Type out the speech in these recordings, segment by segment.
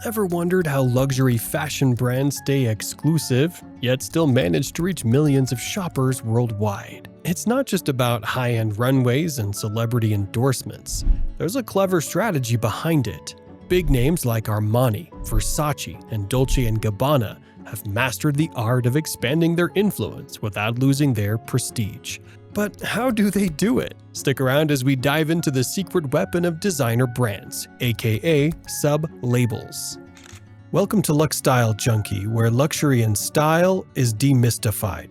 Ever wondered how luxury fashion brands stay exclusive, yet still manage to reach millions of shoppers worldwide? It's not just about high-end runways and celebrity endorsements. There's a clever strategy behind it. Big names like Armani, Versace, and Dolce & Gabbana have mastered the art of expanding their influence without losing their prestige. But how do they do it? Stick around as we dive into the secret weapon of designer brands, aka sub-labels. Welcome to Lux Style Junkie, where luxury and style is demystified.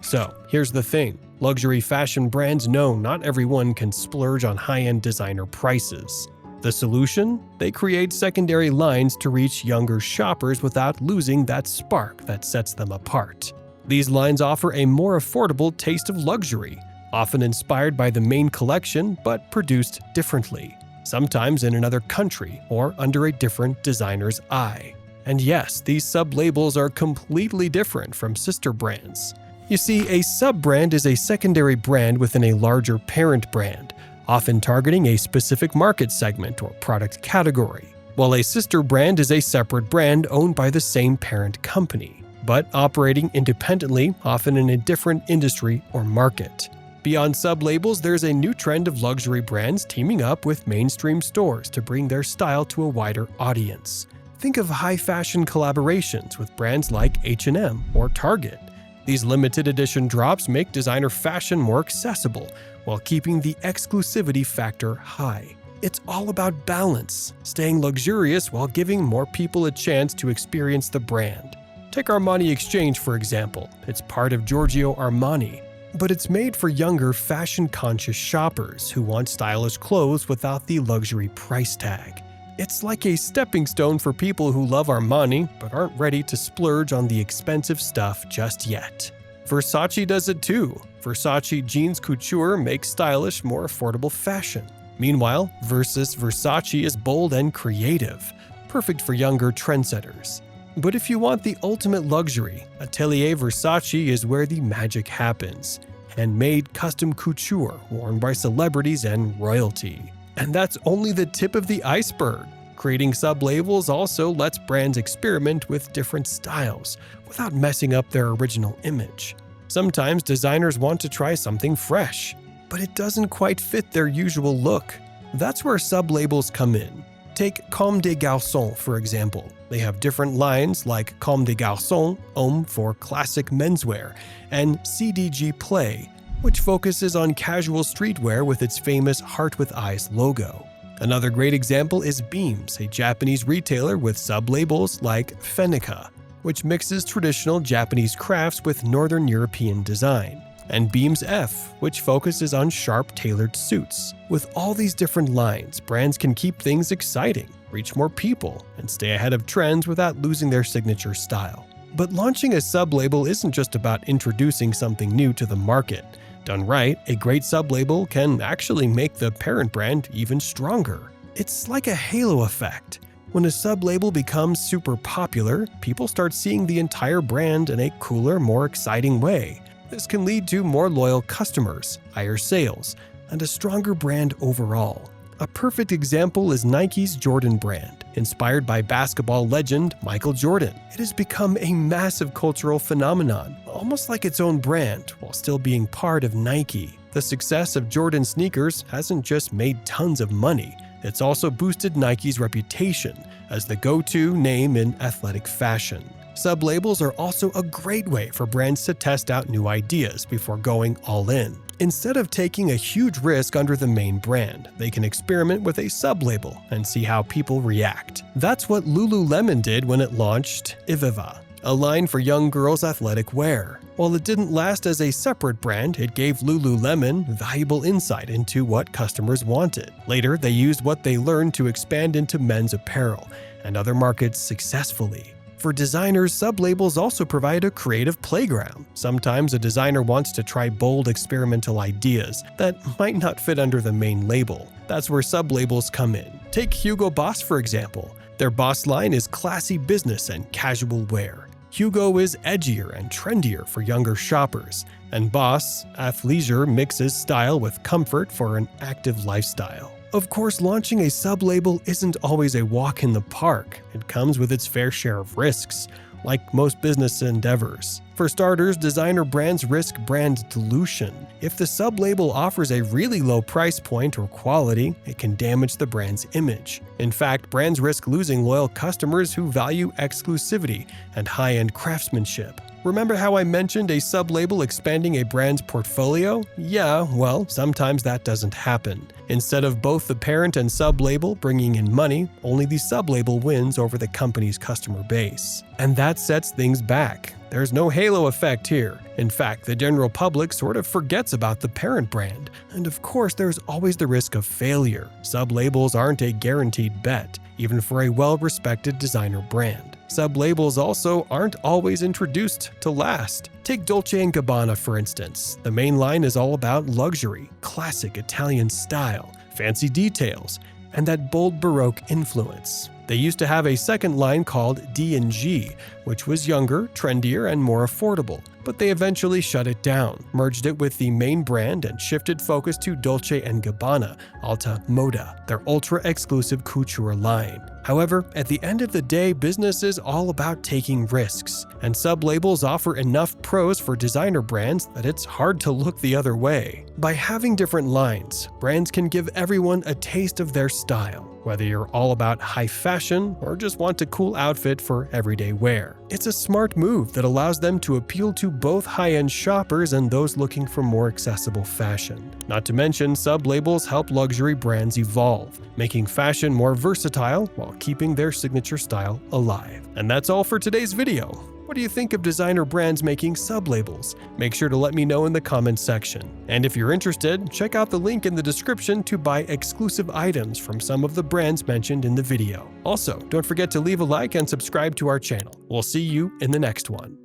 So, here's the thing. Luxury fashion brands know not everyone can splurge on high-end designer prices. The solution? They create secondary lines to reach younger shoppers without losing that spark that sets them apart. These lines offer a more affordable taste of luxury, often inspired by the main collection but produced differently, sometimes in another country or under a different designer's eye. And yes, these sub-labels are completely different from sister brands. You see, a sub-brand is a secondary brand within a larger parent brand, often targeting a specific market segment or product category, while a sister brand is a separate brand owned by the same parent company, but operating independently, often in a different industry or market. Beyond sub-labels, there's a new trend of luxury brands teaming up with mainstream stores to bring their style to a wider audience. Think of high-fashion collaborations with brands like H&M or Target. These limited edition drops make designer fashion more accessible while keeping the exclusivity factor high. It's all about balance, staying luxurious while giving more people a chance to experience the brand. Take Armani Exchange, for example. It's part of Giorgio Armani, but it's made for younger, fashion-conscious shoppers who want stylish clothes without the luxury price tag. It's like a stepping stone for people who love Armani but aren't ready to splurge on the expensive stuff just yet. Versace does it too. Versace Jeans Couture makes stylish, more affordable fashion. Meanwhile, Versace is bold and creative, perfect for younger trendsetters. But if you want the ultimate luxury, Atelier Versace is where the magic happens. Handmade custom couture worn by celebrities and royalty. And that's only the tip of the iceberg. Creating sub-labels also lets brands experiment with different styles without messing up their original image. Sometimes designers want to try something fresh, but it doesn't quite fit their usual look. That's where sub-labels come in. Take Comme des Garçons, for example. They have different lines like Comme des Garçons, Homme for classic menswear, and CDG Play, which focuses on casual streetwear with its famous Heart with Eyes logo. Another great example is Beams, a Japanese retailer with sub-labels like Fenica, which mixes traditional Japanese crafts with Northern European design, and Beams F, which focuses on sharp tailored suits. With all these different lines, brands can keep things exciting, reach more people, and stay ahead of trends without losing their signature style. But launching a sub-label isn't just about introducing something new to the market. Done right, a great sub-label can actually make the parent brand even stronger. It's like a halo effect. When a sub-label becomes super popular, people start seeing the entire brand in a cooler, more exciting way. This can lead to more loyal customers, higher sales, and a stronger brand overall. A perfect example is Nike's Jordan brand. Inspired by basketball legend Michael Jordan, it has become a massive cultural phenomenon, almost like its own brand, while still being part of Nike. The success of Jordan sneakers hasn't just made tons of money, it's also boosted Nike's reputation as the go-to name in athletic fashion. Sub-labels are also a great way for brands to test out new ideas before going all in. Instead of taking a huge risk under the main brand, they can experiment with a sub-label and see how people react. That's what Lululemon did when it launched Ivivva, a line for young girls' athletic wear. While it didn't last as a separate brand, it gave Lululemon valuable insight into what customers wanted. Later, they used what they learned to expand into men's apparel and other markets successfully. For designers, sub-labels also provide a creative playground. Sometimes a designer wants to try bold experimental ideas that might not fit under the main label. That's where sub-labels come in. Take Hugo Boss, for example. Their Boss line is classy business and casual wear. Hugo is edgier and trendier for younger shoppers, and Boss athleisure mixes style with comfort for an active lifestyle. Of course, launching a sub-label isn't always a walk in the park. It comes with its fair share of risks, like most business endeavors. For starters, designer brands risk brand dilution. If the sub-label offers a really low price point or quality, it can damage the brand's image. In fact, brands risk losing loyal customers who value exclusivity and high-end craftsmanship. Remember how I mentioned a sub-label expanding a brand's portfolio? Yeah, well, sometimes that doesn't happen. Instead of both the parent and sub-label bringing in money, only the sub-label wins over the company's customer base. And that sets things back. There's no halo effect here. In fact, the general public sort of forgets about the parent brand. And of course, there's always the risk of failure. Sub-labels aren't a guaranteed bet, even for a well-respected designer brand. Sub-labels also aren't always introduced to last. Take Dolce & Gabbana, for instance. The main line is all about luxury, classic Italian style, fancy details, and that bold Baroque influence. They used to have a second line called D&G, which was younger, trendier, and more affordable, but they eventually shut it down, merged it with the main brand, and shifted focus to Dolce & Gabbana Alta Moda, their ultra-exclusive couture line. However, at the end of the day, business is all about taking risks, and sub-labels offer enough pros for designer brands that it's hard to look the other way. By having different lines, brands can give everyone a taste of their style, whether you're all about high fashion or just want a cool outfit for everyday wear. It's a smart move that allows them to appeal to both high-end shoppers and those looking for more accessible fashion. Not to mention, sub-labels help luxury brands evolve, making fashion more versatile while keeping their signature style alive. And that's all for today's video. What do you think of designer brands making sub-labels? Make sure to let me know in the comments section. And if you're interested, check out the link in the description to buy exclusive items from some of the brands mentioned in the video. Also, don't forget to leave a like and subscribe to our channel. We'll see you in the next one.